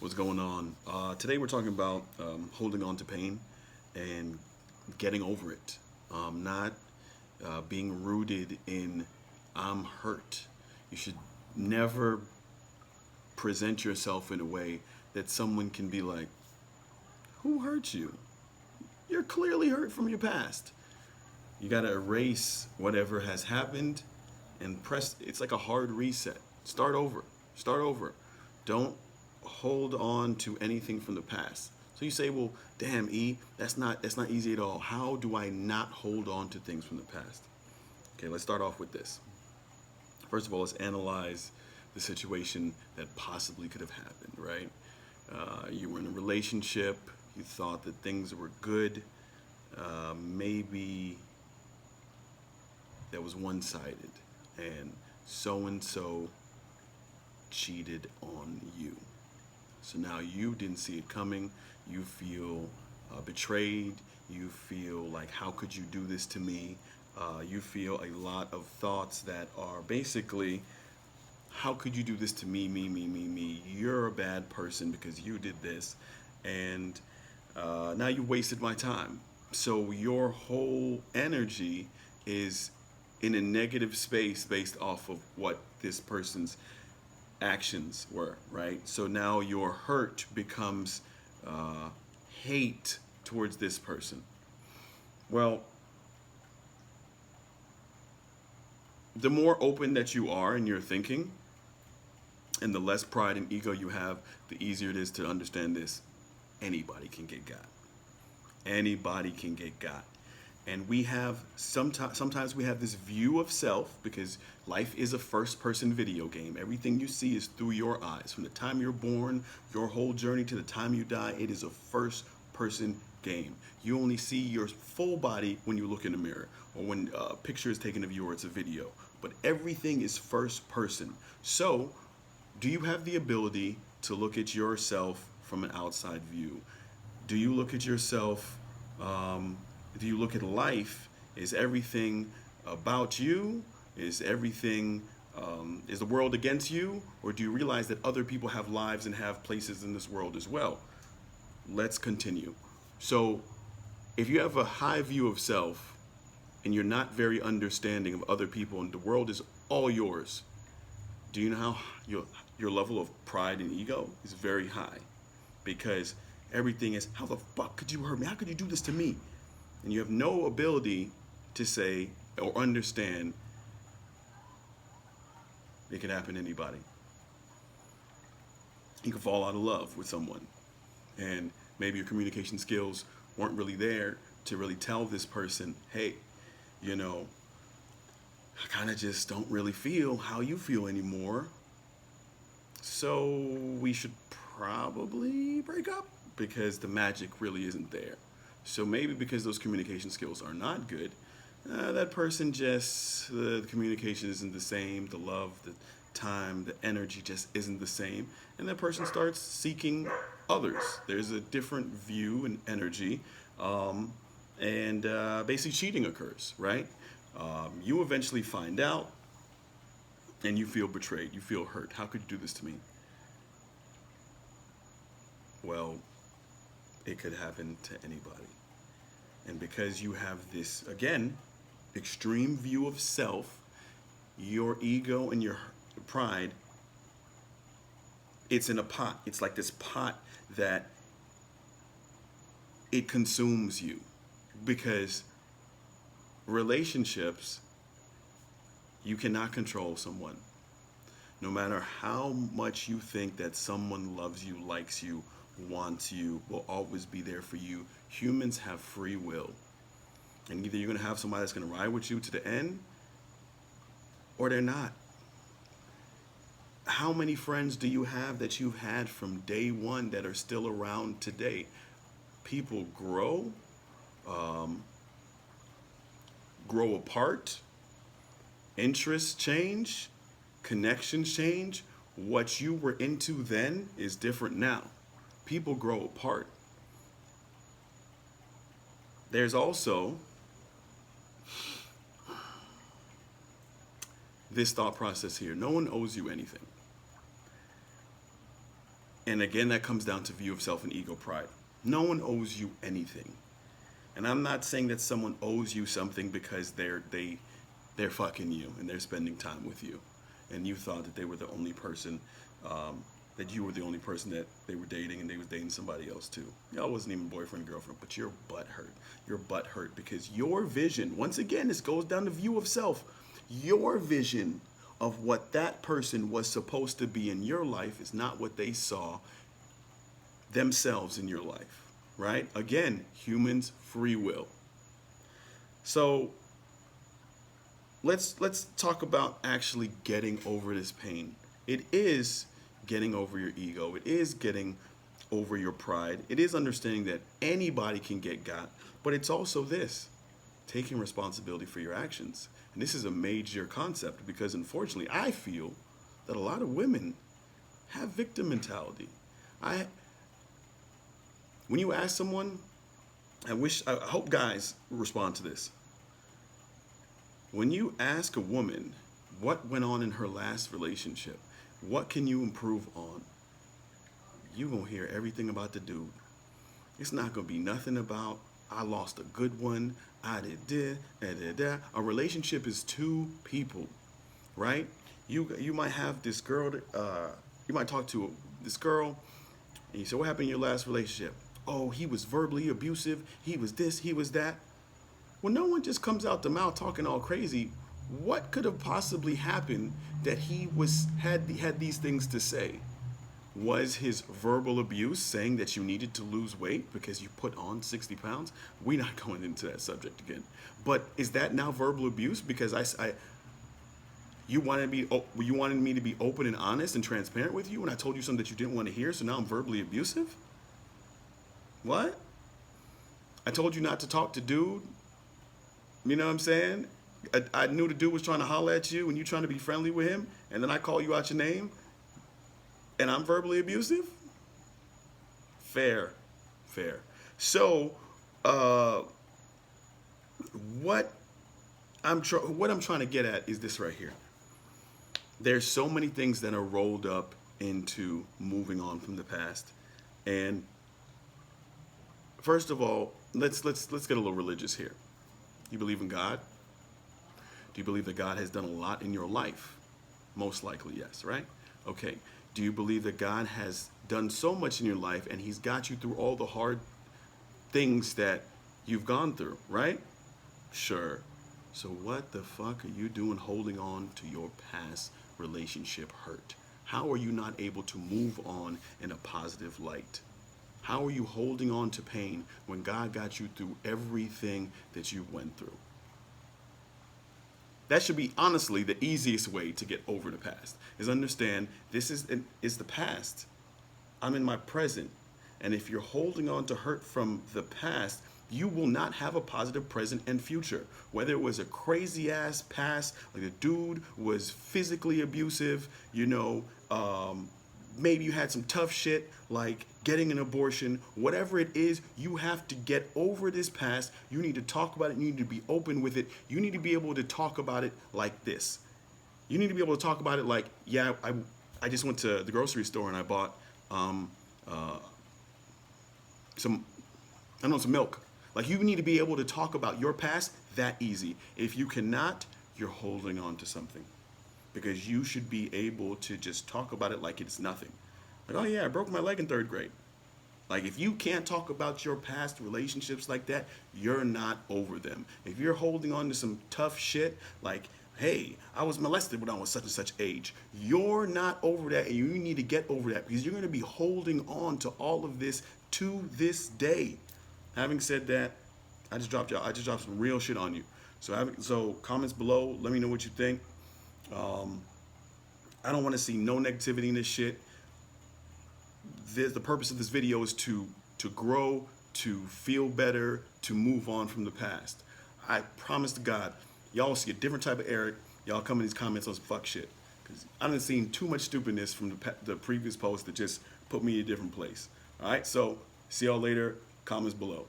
What's going on? Today we're talking about holding on to pain and getting over it. Not being rooted in I'm hurt. You should never present yourself in a way that someone can be like, who hurt you? You're clearly hurt from your past. You got to erase whatever has happened and press. It's like a hard reset. Start over. Start over. Don't hold on to anything from the past. So you say, well, damn, that's not easy at all. How do I not hold on to things from the past? Okay, let's start off with this. First of all, let's analyze the situation that possibly could have happened, right? You were in a relationship, you thought that things were good, maybe that was one-sided, and so cheated on you. So now you didn't see it coming. You feel betrayed. You feel like, how could you do this to me? You feel a lot of thoughts that are basically, how could you do this to me, me? You're a bad person because you did this. And now you wasted my time. So your whole energy is in a negative space based off of what this person's actions were, right? So now your hurt becomes hate towards this person. Well, the more open that you are in your thinking and the less pride and ego you have, the easier it is to understand this. Anybody can get got. Anybody can get got. And we have sometimes we have this view of self because life is a first person video game. Everything you see is through your eyes. From the time you're born, your whole journey to the time you die, it is a first person game. You only see your full body when you look in the mirror or when a picture is taken of you or it's a video. But everything is first person. So, do you have the ability to look at yourself from an outside view? Do you look at yourself? Do you look at life? Is everything about you? Is everything, is the world against you? Or do you realize that other people have lives and have places in this world as well? Let's continue. So, if you have a high view of self and you're not very understanding of other people and the world is all yours, do you know how your level of pride and ego is very high? Because everything is, how the fuck could you hurt me? How could you do this to me? And you have no ability to say or understand it can happen to anybody. You can fall out of love with someone, and maybe your communication skills weren't really there to really tell this person, hey, you know, I kind of just don't really feel how you feel anymore. So we should probably break up because the magic really isn't there. So maybe because those communication skills are not good, that person just, the communication isn't the same, the love, the time, the energy just isn't the same, and that person starts seeking others. There's a different view and energy, and basically cheating occurs, right? You eventually find out, and you feel betrayed, you feel hurt. How could you do this to me? Well, it could happen to anybody. And because you have this, again, extreme view of self, your ego and your pride, it's in a pot. It's like this pot that it consumes you. Because relationships, you cannot control someone. No matter how much you think that someone loves you, likes you, wants you, will always be there for you. Humans have free will. And either you're going to have somebody that's going to ride with you to the end, or they're not. How many friends do you have that you've had from day one that are still around today? People grow apart, interests change, connections change. What you were into then is different now. People grow apart. There's also this thought process here. No one owes you anything. And again, that comes down to view of self and ego pride. No one owes you anything. And I'm not saying that someone owes you something because they're fucking you and they're spending time with you, and you thought that they were the only person, that you were the only person that they were dating, and they was dating somebody else too. Y'all wasn't even boyfriend and girlfriend, but your butt hurt. Your butt hurt because your vision. Once again, this goes down to view of self. Your vision of what that person was supposed to be in your life is not what they saw themselves in your life, right? Again, humans, free will. So let's talk about actually getting over this pain. It is getting over your ego. It is getting over your pride. It is understanding that anybody can get got, but it's also this, taking responsibility for your actions. And this is a major concept because unfortunately I feel that a lot of women have victim mentality. When you ask someone, I hope guys respond to this. When you ask a woman what went on in her last relationship, what can you improve on, you gonna hear everything about the dude. It's not gonna be nothing about, I lost a good one, I did this, da. A relationship is two people, right? You might have this girl, you might talk to this girl, and you say, what happened in your last relationship? Oh, he was verbally abusive, he was this, he was that. Well, no one just comes out the mouth talking all crazy. What could have possibly happened that he had these things to say? Was his verbal abuse saying that you needed to lose weight because you put on 60 pounds? We're not going into that subject again. But is that now verbal abuse because you wanted me to be open and honest and transparent with you, and I told you something that you didn't want to hear, so now I'm verbally abusive? What? I told you not to talk to dude. You know what I'm saying? I knew the dude was trying to holler at you and you trying to be friendly with him, and then I call you out your name and I'm verbally abusive? Fair. So, what I'm trying to get at is this right here. There's so many things that are rolled up into moving on from the past. And first of all, let's get a little religious here. You believe in God? Do you believe that God has done a lot in your life? Most likely, yes, right? Okay. Do you believe that God has done so much in your life and he's got you through all the hard things that you've gone through, right? Sure. So what the fuck are you doing holding on to your past relationship hurt? How are you not able to move on in a positive light? How are you holding on to pain when God got you through everything that you went through? That should be honestly the easiest way to get over the past, is understand this is the past. I'm in my present. And if you're holding on to hurt from the past, you will not have a positive present and future. Whether it was a crazy ass past, like the dude was physically abusive, maybe you had some tough shit like getting an abortion, whatever it is, you have to get over this past. You need to talk about it. You need to be open with it. You need to be able to talk about it like this. You need to be able to talk about it like, yeah, I just went to the grocery store and I bought some milk. Like, you need to be able to talk about your past that easy. If you cannot, you're holding on to something. Because you should be able to just talk about it like it's nothing. Like, oh yeah, I broke my leg in 3rd grade. Like, if you can't talk about your past relationships like that, you're not over them. If you're holding on to some tough shit, like, hey, I was molested when I was such and such age, you're not over that, and you need to get over that because you're going to be holding on to all of this to this day. Having said that, I just dropped some real shit on you. So comments below, let me know what you think. I don't want to see no negativity in this shit. The purpose of this video is to grow, to feel better, to move on from the past. I promise to God, y'all will see a different type of Eric. Y'all come in these comments on some fuck shit. Because I done seen too much stupidness from the previous post that just put me in a different place. All right, so see y'all later. Comments below.